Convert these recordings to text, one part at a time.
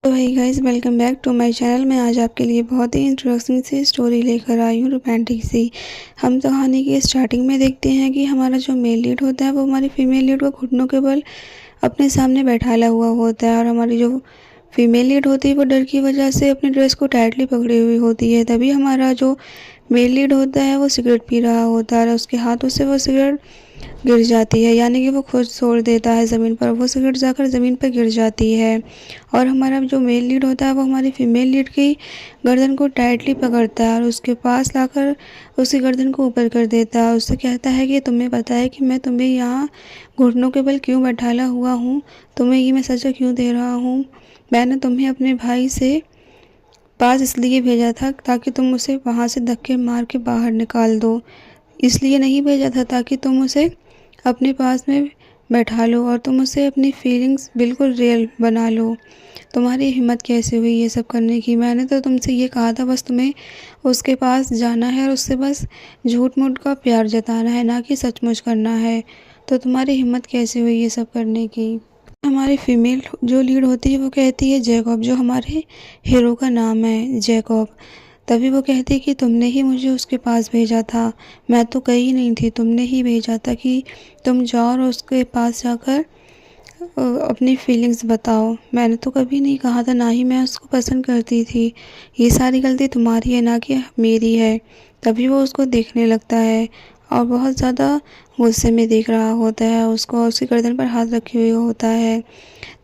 तो hey guys, welcome back to my channel. मैं आज आपके लिए बहुत ही इंटरेस्टिंग सी स्टोरी लेकर आई हूँ, रोमांटिक सी। हम कहानी की स्टार्टिंग में देखते हैं कि हमारा जो मेल लीड होता है वो हमारी फीमेल लीड को घुटनों के बल अपने सामने बैठाया हुआ होता है, और हमारी जो फीमेल लीड होती है वो डर की वजह से अपनी ड्रेस को टाइटली पकड़ी हुई होती है। तभी हमारा जो मेल लीड होता है वो सिगरेट पी रहा होता है और उसके हाथों से वो सिगरेट गिर जाती है, यानी कि वो खुद छोड़ देता है ज़मीन पर। वो सिगरेट जाकर ज़मीन पर गिर जाती है और हमारा जो मेल लीड होता है वो हमारी फीमेल लीड की गर्दन को टाइटली पकड़ता है और उसके पास लाकर उसकी गर्दन को ऊपर कर देता है। उससे कहता है कि तुम्हें पता है कि मैं तुम्हें यहाँ घुटनों के बल क्यों बैठाया हुआ हूँ, तुम्हें ये मैं सज़ा क्यों दे रहा हूँ। मैंने तुम्हें अपने भाई से पास इसलिए भेजा था ताकि तुम उसे वहाँ से धक्के मार के बाहर निकाल दो, इसलिए नहीं भेजा था ताकि तुम उसे अपने पास में बैठा लो और तुम उसे अपनी फीलिंग्स बिल्कुल रियल बना लो। तुम्हारी हिम्मत कैसे हुई ये सब करने की? मैंने तो तुमसे ये कहा था बस तुम्हें उसके पास जाना है और उससे बस झूठ मूठ का प्यार जताना है, ना कि सचमुच करना है। तो तुम्हारी हिम्मत कैसे हुई ये सब करने की? हमारी फीमेल जो लीड होती है वो कहती है जैकब, जो हमारे हीरो का नाम है जैकब। तभी वो कहती है कि तुमने ही मुझे उसके पास भेजा था, मैं तो कहीं नहीं थी, तुमने ही भेजा था कि तुम जाओ और उसके पास जाकर अपनी फीलिंग्स बताओ। मैंने तो कभी नहीं कहा था, ना ही मैं उसको पसंद करती थी। ये सारी गलती तुम्हारी है, ना कि मेरी है। तभी वो उसको देखने लगता है और बहुत ज़्यादा गुस्से में देख रहा होता है उसको, और उसकी गर्दन पर हाथ रखे हुए होता है।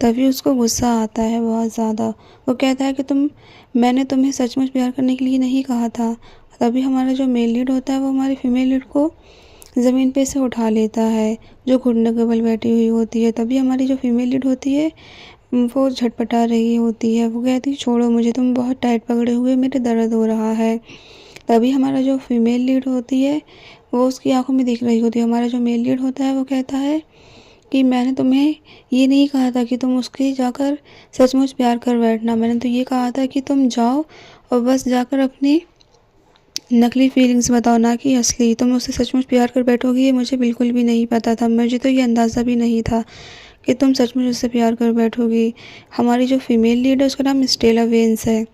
तभी उसको गुस्सा आता है बहुत ज़्यादा। वो कहता है कि मैंने तुम्हें सचमुच प्यार करने के लिए नहीं कहा था। तभी हमारा जो मेल लीड होता है वो हमारी फीमेल लीड को ज़मीन पे से उठा लेता है, जो घुटने के बल बैठी हुई होती है। तभी हमारी जो फीमेल लीड होती है वो झटपटा रही होती है। वो कहती है छोड़ो मुझे, तुम बहुत टाइट पकड़े हुए, मेरे दर्द हो रहा है। तभी हमारा जो फीमेल लीड होती है वो उसकी आंखों में दिख रही होती है। हमारा जो मेल लीड होता है वो कहता है कि मैंने तुम्हें ये नहीं कहा था कि तुम उसके जाकर सचमुच प्यार कर बैठना। मैंने तो ये कहा था कि तुम जाओ और बस जाकर अपनी नकली फीलिंग्स बताओ, ना कि असली। तुम उससे सचमुच प्यार कर बैठोगी ये मुझे बिल्कुल भी नहीं पता था। मुझे तो ये अंदाज़ा भी नहीं था कि तुम सचमुच उससे प्यार कर बैठोगी। हमारी जो फीमेल लीड है उसका नाम स्टेला वेंस है।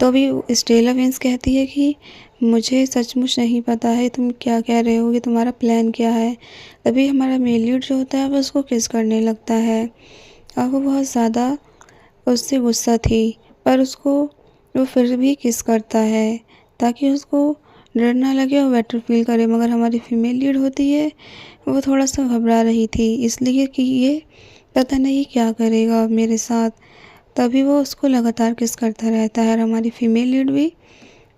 तो अभी स्टेला वेंस कहती है कि मुझे सचमुच नहीं पता है तुम क्या कह रहे हो, कि तुम्हारा प्लान क्या है। तभी हमारा मेल लीड जो होता है वो उसको किस करने लगता है और वो बहुत ज़्यादा उससे गुस्सा थी, पर उसको वो फिर भी किस करता है ताकि उसको डर ना लगे और बेटर फील करे। मगर हमारी फीमेल लीड होती है वो थोड़ा सा घबरा रही थी, इसलिए कि ये पता नहीं क्या करेगा अब मेरे साथ। तभी वो उसको लगातार किस करता रहता है और हमारी फीमेल लीड भी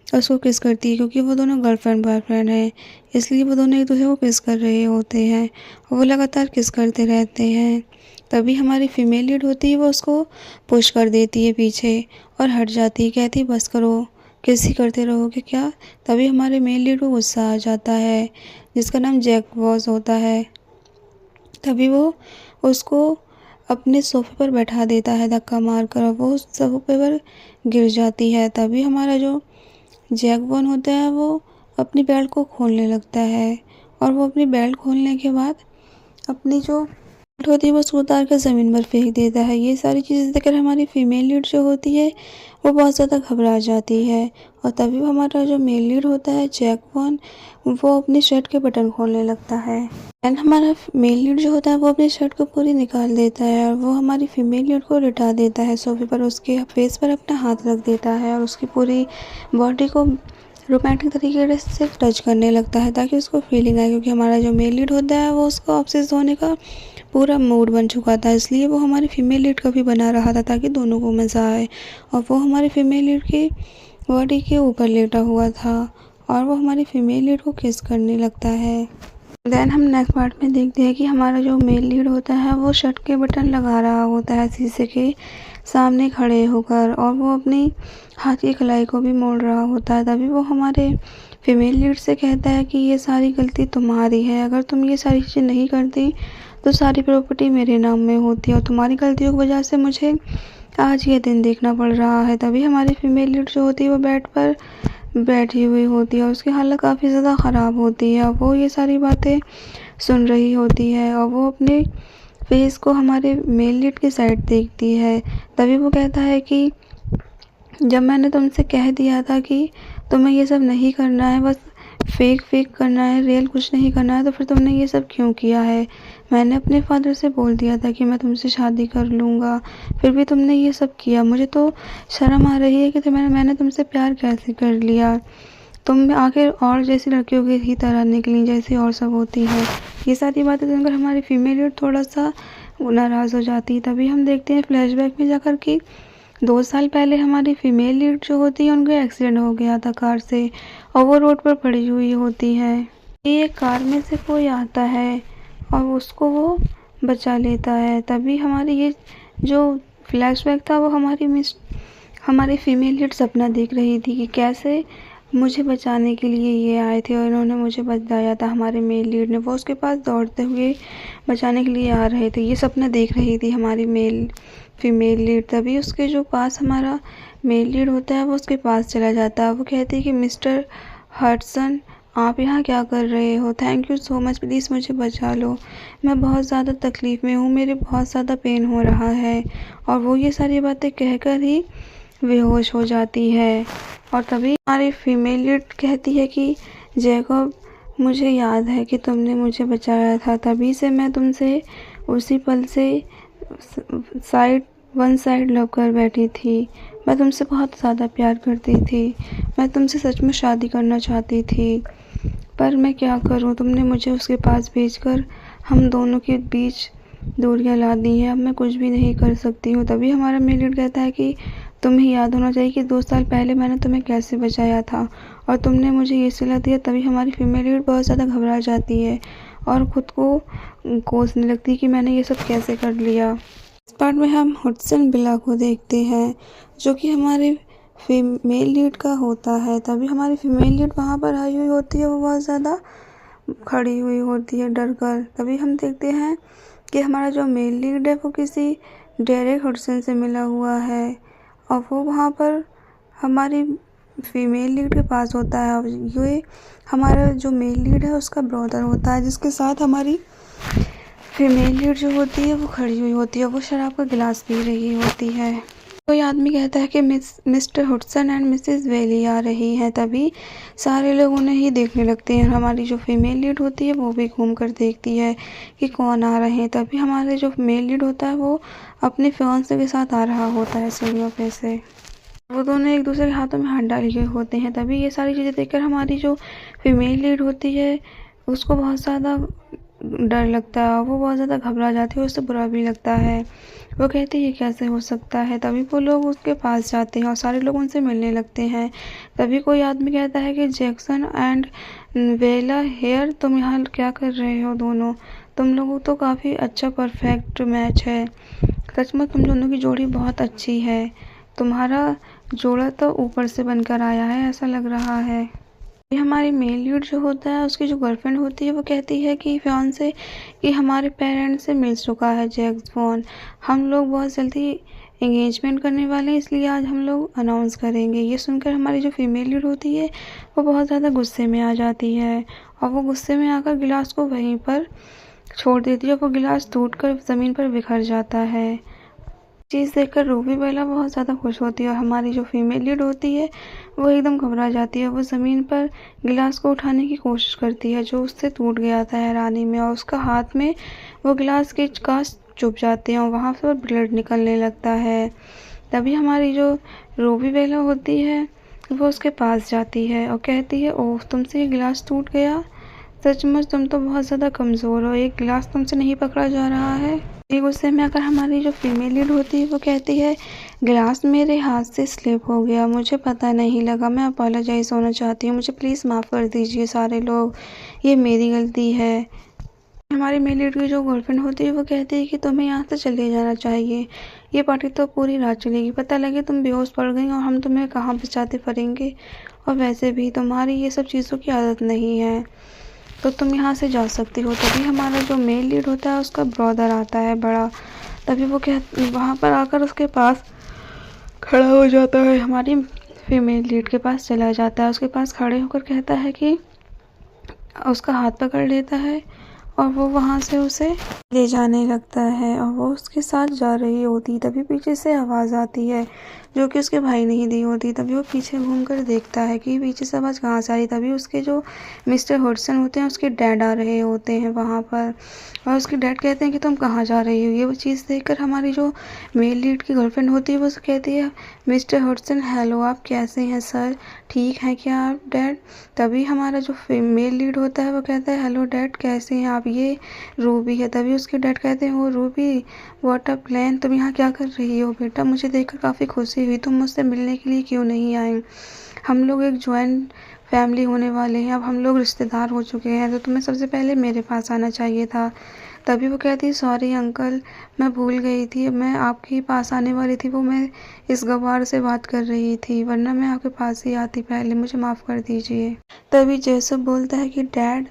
उसको किस करती है, क्योंकि वो दोनों गर्लफ्रेंड बॉयफ्रेंड हैं, इसलिए वो दोनों एक दूसरे को किस कर रहे होते हैं और वो लगातार किस करते रहते हैं। तभी हमारी फीमेल लीड होती है वो उसको पुश कर देती है पीछे और हट जाती है, कहती है बस करो, किस ही करते रहोगे क्या। तभी हमारे मेल लीड को गुस्सा आ जाता है, जिसका नाम जैक वॉज होता है। तभी वो उसको अपने सोफे पर बैठा देता है धक्का मारकर, और वो उस सोफे पर गिर जाती है। तभी हमारा जो जैकबॉन होता है वो अपनी बेल्ट को खोलने लगता है, और वो अपनी बेल्ट खोलने के बाद अपनी जो बेल्ट होती है वो उसको उतार कर ज़मीन पर फेंक देता है। ये सारी चीज़ें देखकर हमारी फीमेल लीड जो होती है वो बहुत ज़्यादा घबरा जाती है, और तभी हमारा जो मेल लीड होता है जैकबॉन वो अपनी शर्ट के बटन खोलने लगता है। एंड हमारा मेल लीड जो होता है वो अपनी शर्ट को पूरी निकाल देता है और वो हमारी फीमेल लीड को लिटा देता है सोफे पर, उसके फेस पर अपना हाथ रख देता है और उसकी पूरी बॉडी को रोमांटिक तरीके से टच करने लगता है ताकि उसको फीलिंग आए, क्योंकि हमारा जो मेल लीड होता है वो उसको ऑब्सेस होने का पूरा मूड बन चुका था, इसलिए वो हमारी फीमेल लीड का भी बना रहा था ताकि दोनों को मज़ा आए। और वो हमारी फीमेल लीड की बॉडी के ऊपर लेटा हुआ था और वो हमारी फीमेल लीड को किस करने लगता है। देन हम नेक्स्ट पार्ट में देखते हैं कि हमारा जो मेल लीड होता है वो शर्ट के बटन लगा रहा होता है शीशे के सामने खड़े होकर, और वो अपनी हाथ की कलाई को भी मोड़ रहा होता है। तभी वो हमारे फीमेल लीड से कहता है कि ये सारी गलती तुम्हारी है, अगर तुम ये सारी चीज़ें नहीं करती तो सारी प्रॉपर्टी मेरे नाम में होती है, और तुम्हारी गलतियों की वजह से मुझे आज ये दिन देखना पड़ रहा है। तभी हमारी फीमेल लीड जो होती है वो बेड पर बैठी हुई होती है और उसकी हालत काफ़ी ज़्यादा ख़राब होती है, और वो ये सारी बातें सुन रही होती है और वो अपने फेस को हमारे मेल लीड की साइड देखती है। तभी वो कहता है कि जब मैंने तुमसे कह दिया था कि तुम्हें ये सब नहीं करना है, बस फेक करना है, रियल कुछ नहीं करना है, तो फिर तुमने ये सब क्यों किया है? मैंने अपने फादर से बोल दिया था कि मैं तुमसे शादी कर लूँगा, फिर भी तुमने ये सब किया। मुझे तो शर्म आ रही है कि मैंने तुमसे प्यार कैसे कर लिया। तुम आखिर और जैसी लड़कियों की ही तरह निकली जैसी और सब होती है। ये सारी बातें सुनकर हमारी फीमेल लीड थोड़ा सा नाराज़ हो जाती है। तभी हम देखते हैं फ्लैशबैक में जाकर कि 2 साल पहले हमारी फीमेल लीड जो होती है उनका एक्सीडेंट हो गया था कार से, और वो रोड पर पड़ी हुई होती है। ये कार में से कोई आता है और उसको वो बचा लेता है। तभी हमारी ये जो फ्लैशबैक था वो हमारी फीमेल लीड सपना देख रही थी कि कैसे मुझे बचाने के लिए ये आए थे और इन्होंने मुझे बचाया था। हमारे मेल लीड ने, वो उसके पास दौड़ते हुए बचाने के लिए आ रहे थे। ये सपना देख रही थी हमारी फीमेल लीड। तभी उसके जो पास हमारा मेल लीड होता है वो उसके पास चला जाता है। वो कहती है कि मिस्टर हडसन, आप यहाँ क्या कर रहे हो? Thank you so much, please मुझे बचा लो, मैं बहुत ज़्यादा तकलीफ़ में हूँ, मेरे बहुत ज़्यादा पेन हो रहा है। और वो ये सारी बातें कहकर ही बेहोश हो जाती है। और तभी हमारी फीमेल लीड कहती है कि जैकब, मुझे याद है कि तुमने मुझे बचाया था, तभी से मैं तुमसे उसी पल से वन साइड लव कर बैठी थी। मैं तुमसे बहुत ज़्यादा प्यार करती थी, मैं तुमसे सच में शादी करना चाहती थी, पर मैं क्या करूं, तुमने मुझे उसके पास भेजकर हम दोनों के बीच दूरियां ला दी हैं। अब मैं कुछ भी नहीं कर सकती हूँ। तभी हमारा मेल लीड कहता है कि तुम्हें याद होना चाहिए कि 2 साल पहले मैंने तुम्हें कैसे बचाया था और तुमने मुझे ये सिला दिया। तभी हमारी फीमेल लीड बहुत ज़्यादा घबरा जाती है और ख़ुद को कोसने लगती है कि मैंने ये सब कैसे कर लिया। इस पार्ट में हम हुडसन बिला को देखते हैं जो कि हमारे फीमेल लीड का होता है। तभी हमारी फीमेल लीड वहाँ पर आई हुई होती है, वो बहुत ज़्यादा खड़ी हुई होती है डर कर। तभी हम देखते हैं कि हमारा जो मेल लीड है वो किसी डेरेक हुडसन से मिला हुआ है और वो वहाँ पर हमारी फीमेल लीड के पास होता है। और ये हमारा जो मेल लीड है उसका ब्रदर होता है, जिसके साथ हमारी फीमेल लीड जो होती है वो खड़ी हुई होती है। वो शराब का गिलास पी रही होती है। कोई आदमी कहता है कि मिस्टर हुडसन एंड मिसेस वेली आ रही हैं। तभी सारे लोग उन्हें ही देखने लगते हैं। हमारी जो फीमेल लीड होती है वो भी घूम कर देखती है कि कौन आ रहे हैं। तभी हमारे जो मेल लीड होता है वो अपने फियांसे के साथ आ रहा होता है सीढ़ियों पे से। वो दोनों एक दूसरे के हाथों में हाथ डाले हुए होते हैं। तभी ये सारी चीज़ें देखकर हमारी जो फीमेल लीड होती है उसको बहुत ज़्यादा डर लगता है, वो बहुत ज़्यादा घबरा जाती है, उससे बुरा भी लगता है। वो कहती है कैसे हो सकता है। तभी वो लोग उसके पास जाते हैं और सारे लोग उनसे मिलने लगते हैं। तभी कोई आदमी कहता है कि जैक्सन एंड वेला हेयर, तुम यहाँ क्या कर रहे हो दोनों? तुम लोगों तो काफ़ी अच्छा परफेक्ट मैच है, सचमुच तुम दोनों की जोड़ी बहुत अच्छी है। तुम्हारा जोड़ा तो ऊपर से बनकर आया है ऐसा लग रहा है। ये हमारी मेल लीड जो होता है उसकी जो गर्लफ्रेंड होती है वो कहती है कि फियांसे कि हमारे पेरेंट्स से मिल चुका है जैक्सन, हम लोग बहुत जल्दी एंगेजमेंट करने वाले हैं, इसलिए आज हम लोग अनाउंस करेंगे। ये सुनकर हमारी जो फीमेल लीड होती है वो बहुत ज़्यादा गुस्से में आ जाती है और वो गुस्से में आकर गिलास को वहीं पर छोड़ देती है। वो गिलास टूटकर ज़मीन पर बिखर जाता है। चीज़ देखकर रूबी बेला बहुत ज़्यादा खुश होती है और हमारी जो फीमेल लीड होती है वो एकदम घबरा जाती है। वो ज़मीन पर गिलास को उठाने की कोशिश करती है जो उससे टूट गया था हैरानी में, और उसका हाथ में वो गिलास के कांच चुभ जाते हैं और वहाँ से ब्लड निकलने लगता है। तभी हमारी जो रूबी बेला होती है वो उसके पास जाती है और कहती है, ओह तुमसे ये गिलास टूट गया, सचमुच तुम तो बहुत ज़्यादा कमज़ोर हो, एक गिलास तुमसे नहीं पकड़ा जा रहा है। ये गुस्से में आकर हमारी जो फीमेल लीड होती है वो कहती है, गिलास मेरे हाथ से स्लिप हो गया, मुझे पता नहीं लगा, मैं अपोलोजाइज़ होना चाहती हूँ, मुझे प्लीज़ माफ़ कर दीजिए सारे लोग, ये मेरी गलती है। हमारी मेल लीड की जो गर्लफ्रेंड होती है वो कहती है कि तुम्हें यहाँ से चले जाना चाहिए, ये पार्टी तो पूरी रात चलेगी, पता लगे तुम बेहोश पड़ गई और हम तुम्हें कहाँ बचाते फिरेंगे, और वैसे भी तुम्हारी ये सब चीज़ों की आदत नहीं है, तो तुम यहाँ से जा सकती हो। तभी हमारा जो मेल लीड होता है उसका ब्रदर आता है बड़ा। तभी वो वहाँ पर आकर उसके पास खड़ा हो जाता है, हमारी फीमेल लीड के पास चला जाता है, उसके पास खड़े होकर कहता है कि उसका हाथ पकड़ लेता है और वो वहाँ से उसे ले जाने लगता है और वो उसके साथ जा रही होती। तभी पीछे से आवाज़ आती है जो कि उसके भाई ने ही दी होती। तभी वो पीछे घूमकर देखता है कि पीछे से आवाज़ कहाँ से आ रही। तभी उसके जो मिस्टर हडसन होते हैं उसके डैड आ रहे होते हैं वहाँ पर, और उसके डैड कहते हैं कि तुम कहाँ जा रही हो। ये वो चीज़ देखकर हमारी जो मेल लीड की गर्लफ्रेंड होती है वो उसे कहती है, मिस्टर हडसन हेलो, आप कैसे हैं सर, ठीक हैं क्या आप डैड। तभी हमारा जो मेल लीड होता है वो कहता है, हेलो डैड कैसे हैं आप, ये रूबी है। तभी उसके डैड कहते हैं, ओ रूबी व्हाट अ प्लान, तुम यहाँ क्या कर रही हो बेटा, मुझे देखकर काफ़ी खुशी हुई, तुम मुझसे मिलने के लिए क्यों नहीं आए। हम लोग एक ज्वाइंट फैमिली होने वाले हैं, अब हम लोग रिश्तेदार हो चुके हैं, तो तुम्हें सबसे पहले मेरे पास आना चाहिए था। तभी वो कहती, सॉरी अंकल, मैं भूल गई थी, मैं आपके पास आने वाली थी, वो मैं इस गवार से बात कर रही थी, वरना मैं आपके पास ही आती पहले, मुझे माफ़ कर दीजिए। तभी जेसब बोलता है कि डैड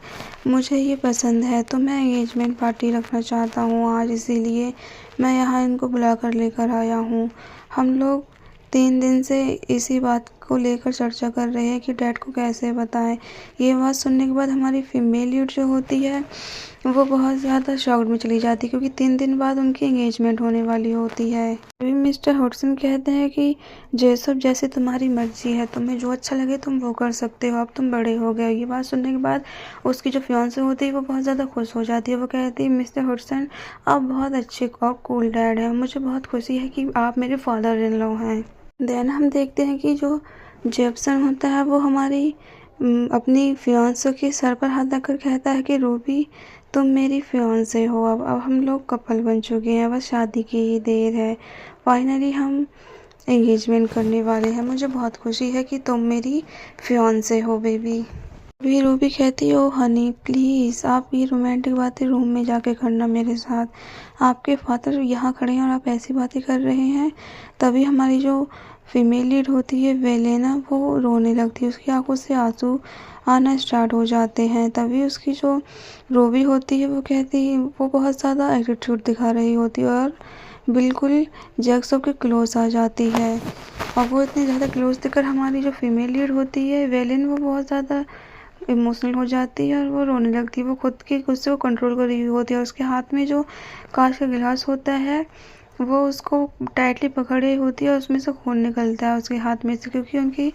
मुझे ये पसंद है, तो मैं एंगेजमेंट पार्टी रखना चाहता हूँ आज, इसीलिए मैं यहाँ इनको बुला कर लेकर आया हूँ। हम लोग 3 दिन से इसी बात को लेकर चर्चा कर रहे हैं कि डैड को कैसे बताएं। ये बात सुनने के बाद हमारी फीमेल लीड जो होती है वो बहुत ज़्यादा शॉक्ड में चली जाती है, क्योंकि 3 दिन बाद उनकी एंगेजमेंट होने वाली होती है। तभी मिस्टर हडसन कहते हैं कि जेसब जैसे तुम्हारी मर्जी है, तुम्हें जो अच्छा लगे तुम वो कर सकते हो, अब तुम बड़े हो गए। ये बात सुनने के बाद उसकी जो फियांसे होती है वो बहुत ज़्यादा खुश हो जाती है। वो कहती है, मिस्टर हडसन आप बहुत अच्छे और कूल डैड हैं, मुझे बहुत खुशी है कि आप मेरे फादर इन लॉ हैं। देन हम देखते हैं कि जो जेपसन होता है वो हमारी अपनी फियांसे के सर पर हाथ रखकर कहता है कि रूबी तुम मेरी फियांसे हो, अब हम लोग कपल बन चुके हैं, बस शादी की ही देर है, फाइनली हम एंगेजमेंट करने वाले हैं, मुझे बहुत खुशी है कि तुम मेरी फियांसे हो बेबी। अभी रूबी कहती है, ओ हनी प्लीज़ आप ये रोमांटिक बातें रूम में जाके करना मेरे साथ, आपके फादर यहाँ खड़े हैं और आप ऐसी बातें कर रहे हैं। तभी हमारी जो फीमेल लीड होती है वेलेना वो रोने लगती है, उसकी आंखों से आंसू आना स्टार्ट हो जाते हैं। तभी उसकी जो रूबी होती है वो कहती है, वो बहुत ज़्यादा एटीट्यूड दिखा रही होती है और बिल्कुल जैकसब के क्लोज आ जाती है, और वो इतनी ज़्यादा क्लोज देखकर हमारी जो फीमेल लीड होती है वेलिन वो बहुत ज़्यादा इमोशनल हो जाती है और वो रोने लगती है। वो खुद की गुस्से को कंट्रोल कर रही होती है और उसके हाथ में जो कांच का गिलास होता है वो उसको टाइटली पकड़े होती है और उसमें से खून निकलता है उसके हाथ में से, क्योंकि उनकी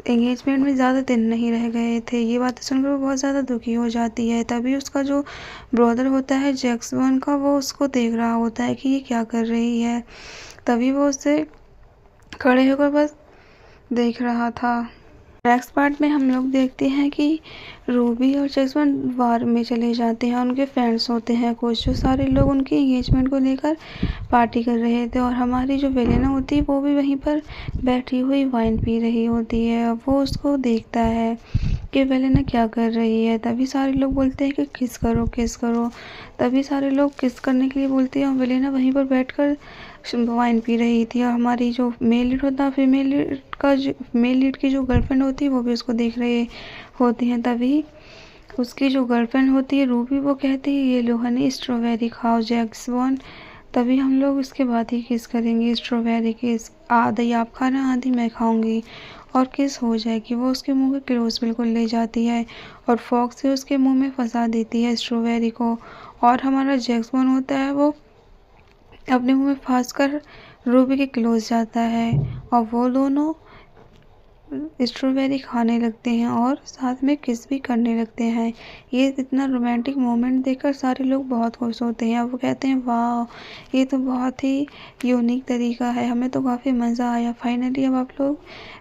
एंगेजमेंट में ज़्यादा दिन नहीं रह गए थे। ये बातें सुनकर वो बहुत ज़्यादा दुखी हो जाती है। तभी उसका जो ब्रदर होता है जैक्सन का वो उसको देख रहा होता है कि ये क्या कर रही है। तभी वो उससे खड़े होकर बस देख रहा था। नेक्स्ट पार्ट में हम लोग देखते हैं कि रूबी और जैक्सन बार में चले जाते हैं, उनके फ्रेंड्स होते हैं कुछ, जो सारे लोग उनकी एंगेजमेंट को लेकर पार्टी कर रहे थे, और हमारी जो वेलेना होती है वो भी वहीं पर बैठी हुई वाइन पी रही होती है। वो उसको देखता है कि वेलेना क्या कर रही है। तभी सारे लोग बोलते हैं कि किस करो किस करो। तभी सारे लोग किस करने के लिए बोलते हैं और वेलेना वहीं पर बैठकर वाइन पी रही थी, और हमारी जो मेल लीड होता है फीमेल लीड का जो मेल लीड की जो गर्लफ्रेंड होती है वो भी उसको देख रही होती हैं। तभी उसकी जो गर्लफ्रेंड होती है रूबी वो कहती है, ये लो हनी स्ट्रॉबेरी खाओ जैक्सन। तभी हम लोग इसके बाद ही किस करेंगे, स्ट्रॉबेरी किस, आधी आप खाना आधी मैं खाऊंगी, और किस हो जाएगी। वो उसके मुंह के क्लोज बिल्कुल ले जाती है और फॉक से उसके मुंह में फंसा देती है स्ट्रॉबेरी को, और हमारा जैक्सन होता है वो अपने मुंह में फंसकर रूबी के क्लोज जाता है और वो दोनों स्ट्रॉबेरी खाने लगते हैं और साथ में किस भी करने लगते हैं। ये इतना रोमांटिक मोमेंट देखकर सारे लोग बहुत खुश होते हैं। अब वो कहते हैं, वाह ये तो बहुत ही यूनिक तरीका है, हमें तो काफ़ी मज़ा आया। फाइनली अब आप लोग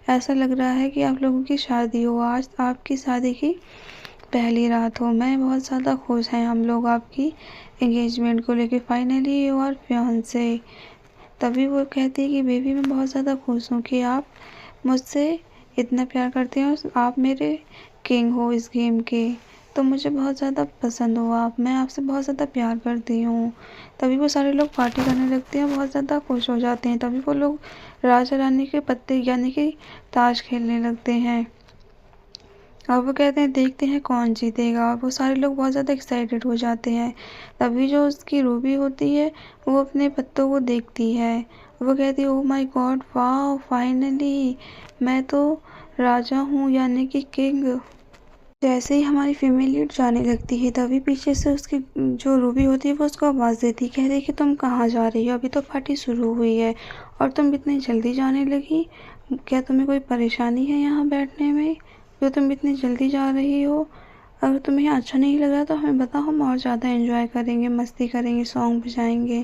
ऐसा लग रहा है कि आप लोगों की शादी हो, आज आपकी शादी की पहली रात हो, मैं बहुत ज़्यादा खुश हैं हम लोग आपकी एंगेजमेंट को लेके, फाइनली यू आर फियांसे। तभी वो कहती है कि बेबी मैं बहुत ज़्यादा खुश हूँ कि आप मुझसे इतना प्यार करते हो, आप मेरे किंग हो इस गेम के, तो मुझे बहुत ज़्यादा पसंद हो आप, मैं आपसे बहुत ज़्यादा प्यार करती हूँ। तभी वो सारे लोग पार्टी करने लगते हैं, बहुत ज़्यादा खुश हो जाते हैं। तभी वो लोग राजा रानी के पत्ते यानी कि ताश खेलने लगते हैं और वो कहते हैं देखते हैं कौन जीतेगा, और वो सारे लोग बहुत ज़्यादा एक्साइटेड हो जाते हैं। तभी जो उसकी रूबी होती है वो अपने पत्तों को देखती है, वो कहती है, ओह माय गॉड वाह फाइनली मैं तो राजा हूँ यानी कि किंग। जैसे ही हमारी फीमेल लीड जाने लगती है तभी पीछे से उसकी जो रूबी होती है वो उसको आवाज़ देती है, कहती है कि तुम कहाँ जा रही हो, अभी तो पार्टी शुरू हुई है और तुम इतनी जल्दी जाने लगी। क्या तुम्हें कोई परेशानी है यहाँ बैठने में जो तुम इतनी जल्दी जा रही हो? अगर तुम्हें यहाँ अच्छा नहीं लग रहा तो हमें बताओ, हम और ज़्यादा एंजॉय करेंगे, मस्ती करेंगे, सॉन्ग बजाएंगे।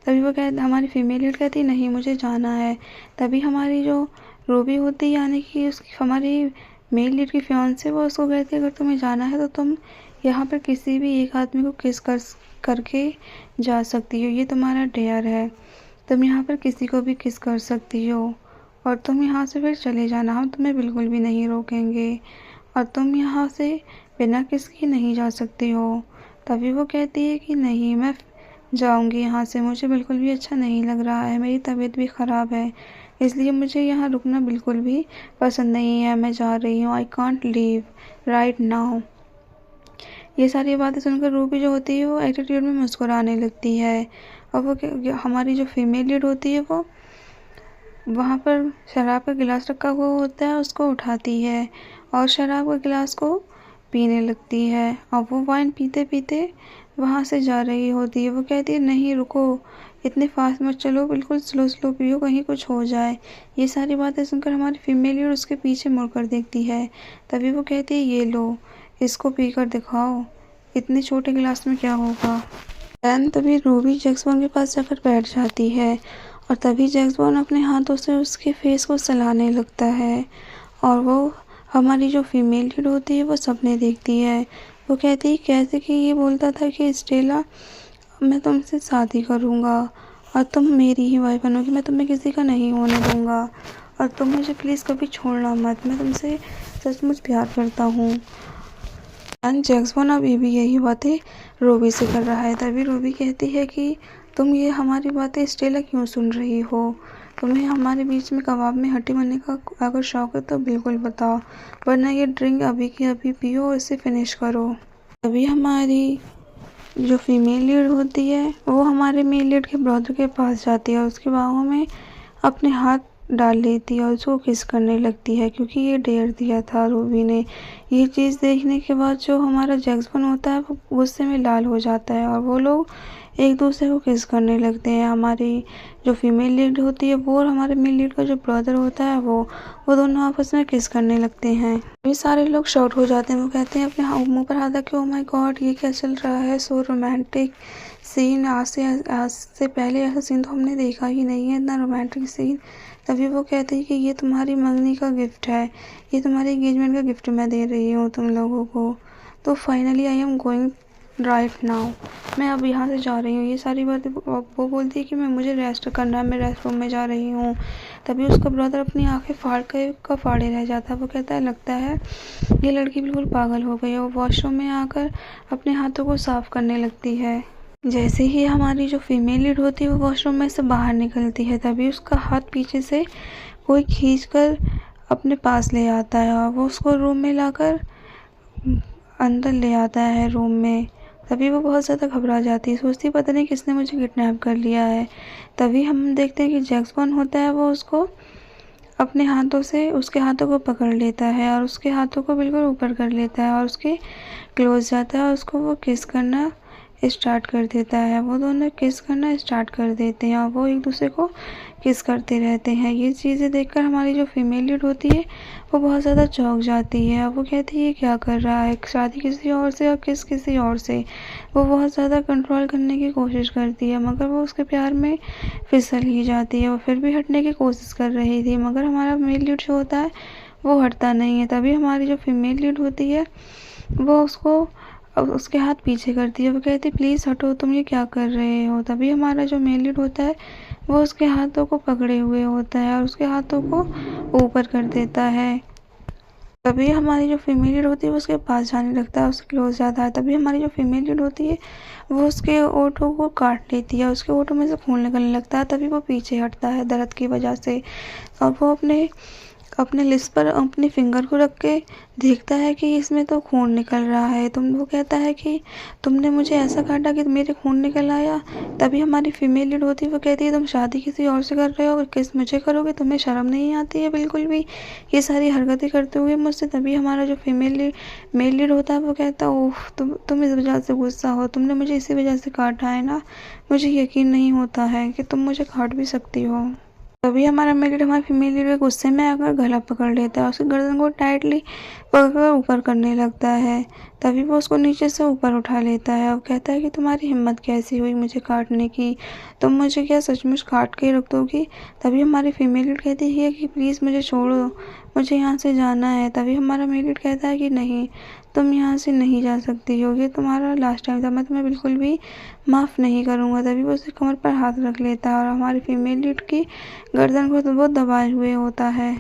तभी वो हमारी फीमेल लीड कहती नहीं मुझे जाना है। तभी हमारी जो रूबी होती है यानी कि उसकी हमारी मेल लीड की फियांसे वो उसको कहती है अगर तुम्हें जाना है तो तुम यहाँ पर किसी भी एक आदमी को किस करके जा सकती हो, ये तुम्हारा डेयर है। तुम यहाँ पर किसी को भी किस कर सकती हो और तुम यहाँ से फिर चले जाना, हम तुम्हें बिल्कुल भी नहीं रोकेंगे और तुम यहाँ से बिना किस की नहीं जा सकती हो। तभी वो कहती है कि नहीं मैं जाऊँगी यहाँ से, मुझे बिल्कुल भी अच्छा नहीं लग रहा है, मेरी तबीयत भी ख़राब है, इसलिए मुझे यहाँ रुकना बिल्कुल भी पसंद नहीं है, मैं जा रही हूँ, I can't leave right now. ये सारी बातें सुनकर रूबी जो होती है वो एटीट्यूड में मुस्कुराने लगती है और वो हमारी जो फीमेल लीड होती है वो वहाँ पर शराब का गिलास रखा हुआ होता है उसको उठाती है और शराब का गिलास को पीने लगती है और वो वाइन पीते पीते वहाँ से जा रही होती है। वो कहती है नहीं रुको, इतने फास्ट मत चलो, बिल्कुल स्लो स्लो पियो, कहीं कुछ हो जाए। ये सारी बातें सुनकर हमारी फीमेल लीड उसके पीछे मुड़कर देखती है। तभी वो कहती है ये लो, इसको पी कर दिखाओ, इतने छोटे गिलास में क्या होगा। दैन तभी रूबी जैक्सन के पास जाकर बैठ जाती है और तभी जैक्सन अपने हाथों से उसके फेस को सहलाने लगता है और वो हमारी जो फीमेल लीड होती है वो सपने देखती है। वो कहती है कैसे कि ये बोलता था कि स्टेला मैं तुमसे शादी करूँगा और तुम मेरी ही वाइफ बनोगी, मैं तुम्हें किसी का नहीं होने दूँगा और तुम मुझे प्लीज़ कभी छोड़ना मत, मैं तुमसे सचमुच प्यार करता हूँ। एंड जैक्सन अब ये भी यही बातें रूबी से कर रहा है। तभी रूबी कहती है कि तुम ये हमारी बातें स्टेला क्यों सुन रही हो, तुम्हें हमारे बीच में कबाब में हड्डी बनने का अगर शौक है तो बिल्कुल बताओ, वरना ये ड्रिंक अभी की अभी पियो और इसे फिनिश करो। तभी हमारी जो फीमेल लीड होती है वो हमारे मेल लीड के ब्रदर के पास जाती है और उसके बाहों में अपने हाथ डाल लेती है और उसको किस करने लगती है क्योंकि ये डेयर दिया था रूबी ने। ये चीज़ देखने के बाद जो हमारा जैक्सन होता है वो गुस्से में लाल हो जाता है और वो लोग एक दूसरे को किस करने लगते हैं। हमारी जो फीमेल लीड होती है वो और हमारे मेल लीड का जो ब्रदर होता है वो दोनों आपस में किस करने लगते हैं। ये सारे लोग शॉक हो जाते हैं। वो कहते हैं अपने मुंह पर हाथ रख के, ओ माय गॉड ये क्या चल रहा है, सो रोमांटिक सीन, आज से पहले ऐसा सीन तो हमने देखा ही नहीं है, इतना रोमांटिक सीन। तभी वो कहते हैं कि ये तुम्हारी मंगनी का गिफ्ट है, ये तुम्हारी एंगेजमेंट का गिफ्ट मैं दे रही हूँ तुम लोगों को। तो finally I am going right now, मैं अब यहाँ से जा रही हूँ। ये सारी बातें वो बोलती है कि मुझे रेस्ट करना है, मैं रेस्ट रूम में जा रही हूँ। तभी उसका ब्रदर अपनी आंखें फाड़े रह जाता है। वो कहता है लगता है ये लड़की बिल्कुल पागल हो गई है। वो वॉशरूम में आकर अपने हाथों को साफ करने लगती है। जैसे ही हमारी जो फीमेल लीड होती है वो वॉशरूम में से बाहर निकलती है तभी उसका हाथ पीछे से कोई खींचकर अपने पास ले आता है और वो उसको रूम में लाकर अंदर ले आता है रूम में। तभी वो बहुत ज़्यादा घबरा जाती है, सोचती पता नहीं किसने मुझे किडनैप कर लिया है। तभी हम देखते हैं कि जैक्सन होता है वो उसको अपने हाथों से उसके हाथों को पकड़ लेता है और उसके हाथों को बिल्कुल ऊपर कर लेता है और उसके क्लोज जाता है और उसको वो किस करना स्टार्ट कर देता है। वो दोनों किस करना स्टार्ट कर देते हैं और वो एक दूसरे को किस करते रहते हैं। ये चीज़ें देखकर हमारी जो फीमेल लीड होती है वो बहुत ज़्यादा चौंक जाती है। वो कहती है क्या कर रहा है, शादी किसी और से और किस किसी और से। वो बहुत ज़्यादा कंट्रोल करने की कोशिश करती है मगर वो उसके प्यार में फिसल ही जाती है। वो फिर भी हटने की कोशिश कर रही थी मगर हमारा मेल लीड जो होता है वो हटता नहीं है। तभी हमारी जो फीमेल लीड होती है वो उसके हाथ पीछे करती है। वो कहती है प्लीज़ हटो, तुम ये क्या कर रहे हो। तभी हमारा जो मेल लीड होता है वो उसके हाथों को पकड़े हुए होता है और उसके हाथों को ऊपर कर देता है। तभी हमारी जो फीमेल लीड होती है वो उसके पास जाने लगता है, उसके क्लोज जाता है। तभी हमारी जो फीमेल लीड होती है वो उसके ओठों को काट लेती है, उसके ओठों में से खून निकलने लगता है। तभी वो पीछे हटता है दर्द की वजह से और वो अपने अपने लिप्स पर अपनी फिंगर को रख के देखता है कि इसमें तो खून निकल रहा है। वो कहता है कि तुमने मुझे ऐसा काटा कि मेरे खून निकल आया। तभी हमारी फीमेल लीड होती है, वो कहती है तुम शादी किसी और से कर रहे हो और किस मुझे करोगे, तुम्हें शर्म नहीं आती है बिल्कुल भी ये सारी हरकतें करते हुए मुझसे। तभी हमारा जो मेल लीड होता है वो कहता है ओह तुम इस वजह से गुस्सा हो, तुमने मुझे इसी वजह से काटा है ना, मुझे यकीन नहीं होता है कि तुम मुझे काट भी सकती हो। तभी हमारा मेल लीड हमारी फीमेल लीड के गुस्से में आकर गला पकड़ लेता है, उसकी गर्दन को टाइटली पकड़कर ऊपर करने लगता है। तभी वो उसको नीचे से ऊपर उठा लेता है और कहता है कि तुम्हारी हिम्मत कैसी हुई मुझे काटने की, तुम मुझे क्या सचमुच काट के रख दोगी। तभी हमारी फीमेल लीड कहती है कि प्लीज़ मुझे छोड़ो, मुझे यहाँ से जाना है। तभी हमारा मेल लीड कहता है कि नहीं, तुम यहाँ से नहीं जा सकती हो, ये तुम्हारा लास्ट टाइम था, मैं तुम्हें बिल्कुल भी माफ़ नहीं करूँगा। तभी वो उसकी कमर पर हाथ रख लेता है और हमारी फीमेल लीड की गर्दन को तो बहुत दबाए हुए होता है।